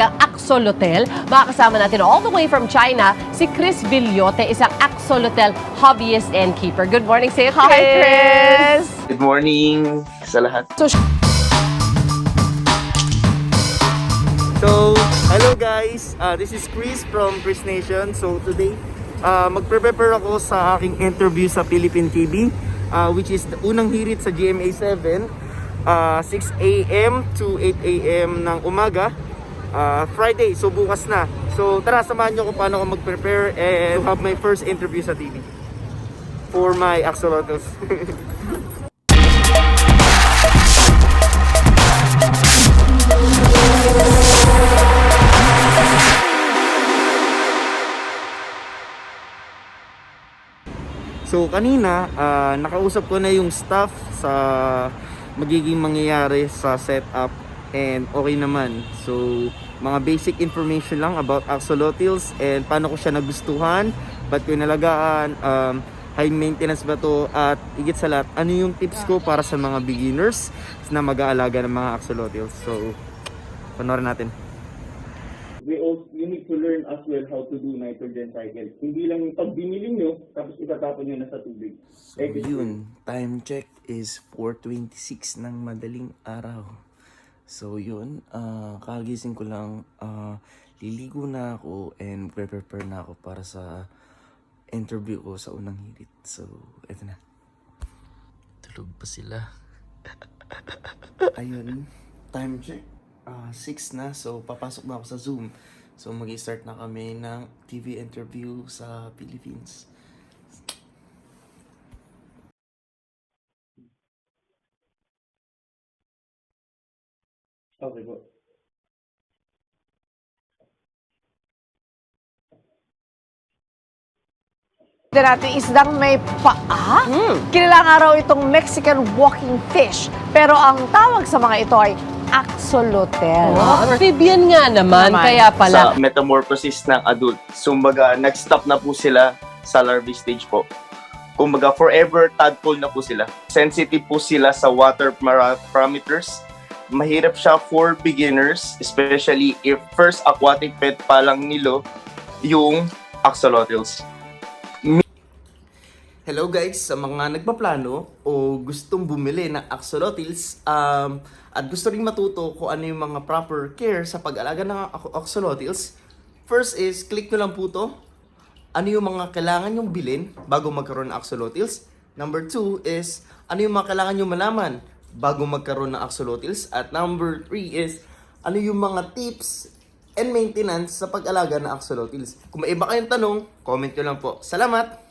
Axolotel. Makakasama natin all the way from China, si Chris Villote, isang Axolotel hobbyist and keeper. Good morning sa'yo, Chris! Hi, Chris! Good morning sa lahat. So, hello guys! This is Chris from Chris Nation. So today, magpe-prepare ako sa aking interview sa Philippine TV, which is the unang hirit sa GMA 7, 6 a.m. to 8 a.m. ng umaga, Friday. So bukas na. So tara, samahan nyo kung paano ako mag-prepare and have my first interview sa TV for my axolotls. So kanina, nakausap ko na yung staff sa magiging mangyayari sa setup and okay naman. So mga basic information lang about axolotls and paano ko siya nagustuhan, ba't ko inalagaan, high maintenance ba to, at higit sa lahat, ano yung tips ko para sa mga beginners na mag-aalaga ng mga axolotls. So panoorin natin. You need to learn as well how to do nitrogen cycle. Hindi lang yung pag binili nyo, tapos itatapon nyo na sa tubig. So yun, time check is 4:26 ng madaling araw. So yun, kagising ko lang, liligo na ako and prepare na ako para sa interview ko sa unang hirit. So, eto na. Tulog pa sila. Ayun, time check. 6 na, so papasok na ako sa Zoom. So mag-start na kami ng TV interview sa Philippines. Okay po. Natin isdang may paa. Kilala nga raw itong Mexican walking fish. Pero ang tawag sa mga ito ay axolotl. Amphibian nga naman, kaya pala. Sa metamorphosis ng adult. Kumbaga, nag-stop na po sila sa larvae stage po. Kumbaga, forever tadpole na po sila. Sensitive po sila sa water parameters. Mahirap siya for beginners, especially if first aquatic pet pa lang nilo yung axolotls. Hello guys, sa mga nagpaplano o gustong bumili ng axolotls at gusto ring matuto kung ano yung mga proper care sa pag-alaga ng axolotls, first is click nyo lang po to. Ano yung mga kailangan nyong bilhin bago magkaroon ng axolotls. Number 2 is ano yung mga kailangan nyong malaman bago magkaroon ng axolotls. At number 3 is ano yung mga tips and maintenance sa pag-alaga ng axolotls. Kung may iba kayong tanong, comment nyo lang po. Salamat!